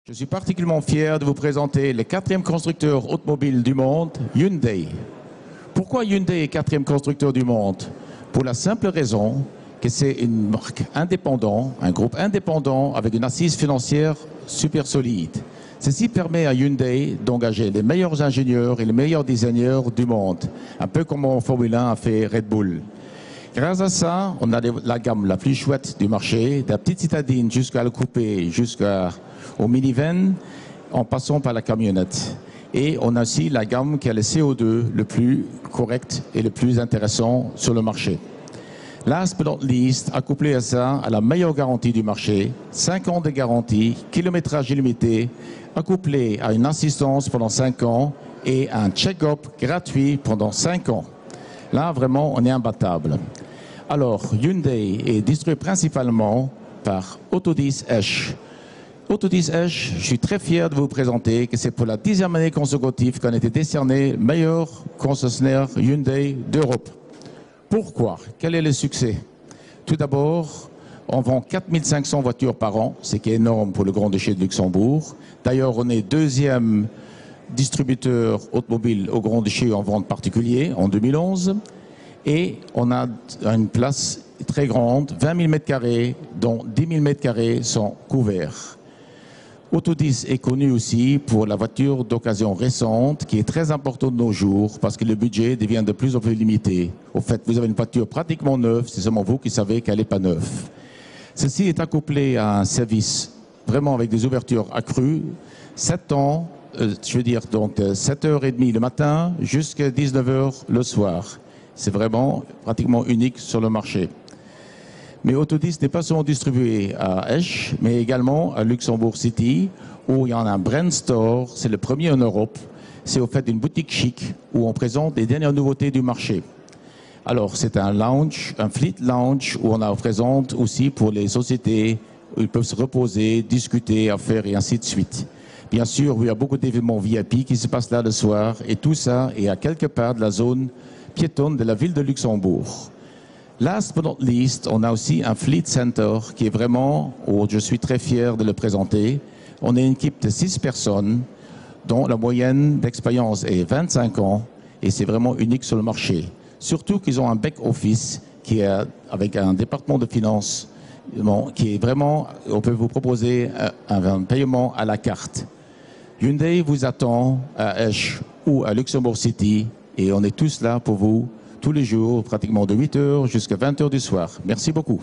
Je suis particulièrement fier de vous présenter le quatrième constructeur automobile du monde, Hyundai. Pourquoi Hyundai est quatrième constructeur du monde? Pour la simple raison que c'est une marque indépendante, un groupe indépendant avec une assise financière super solide. Ceci permet à Hyundai d'engager les meilleurs ingénieurs et les meilleurs designers du monde, un peu comme en Formule 1 a fait Red Bull. Grâce à ça, on a la gamme la plus chouette du marché, de la petite citadine jusqu'à le coupé, jusqu'au minivan, en passant par la camionnette. Et on a aussi la gamme qui a le CO2 le plus correct et le plus intéressant sur le marché. Last but not least, accouplé à ça, à la meilleure garantie du marché, 5 ans de garantie, kilométrage illimité, accouplé à une assistance pendant 5 ans et un check-up gratuit pendant 5 ans. Là, vraiment, on est imbattable. Alors, Hyundai est distribué principalement par Autodis Esch. Autodis Esch, je suis très fier de vous présenter que c'est pour la 10e année consécutive qu'on a été décerné meilleur concessionnaire Hyundai d'Europe. Pourquoi? Quel est le succès? Tout d'abord, on vend 4500 voitures par an, ce qui est énorme pour le Grand-Duché de Luxembourg. D'ailleurs, on est deuxième distributeur automobile au Grand-Duché en vente particulier en 2011. Et on a une place très grande, 20 000 m², dont 10 000 m² sont couverts. Autodis est connu aussi pour la voiture d'occasion récente, qui est très importante de nos jours, parce que le budget devient de plus en plus limité. Au fait, vous avez une voiture pratiquement neuve, c'est seulement vous qui savez qu'elle n'est pas neuve. Ceci est accouplé à un service vraiment avec des ouvertures accrues, 7 ans, je veux dire donc 7h30 le matin jusqu'à 19h le soir. C'est vraiment pratiquement unique sur le marché. Mais Autodis n'est pas seulement distribué à Esch, mais également à Luxembourg City, où il y en a un brand store, c'est le premier en Europe. C'est au fait une boutique chic où on présente les dernières nouveautés du marché. Alors c'est un lounge, un fleet lounge, où on présente aussi pour les sociétés où ils peuvent se reposer, discuter, affaires et ainsi de suite. Bien sûr, il y a beaucoup d'événements VIP qui se passent là le soir, et tout ça est à quelque part de la zone piétonne de la ville de Luxembourg. Last but not least, on a aussi un Fleet Center qui est vraiment, où je suis très fier de le présenter. On est une équipe de 6 personnes dont la moyenne d'expérience est 25 ans et c'est vraiment unique sur le marché. Surtout qu'ils ont un back-office qui est avec un département de finances qui est vraiment, on peut vous proposer un paiement à la carte. Hyundai vous attend à Esch ou à Luxembourg City et on est tous là pour vous tous les jours, pratiquement de 8h jusqu'à 20h du soir. Merci beaucoup.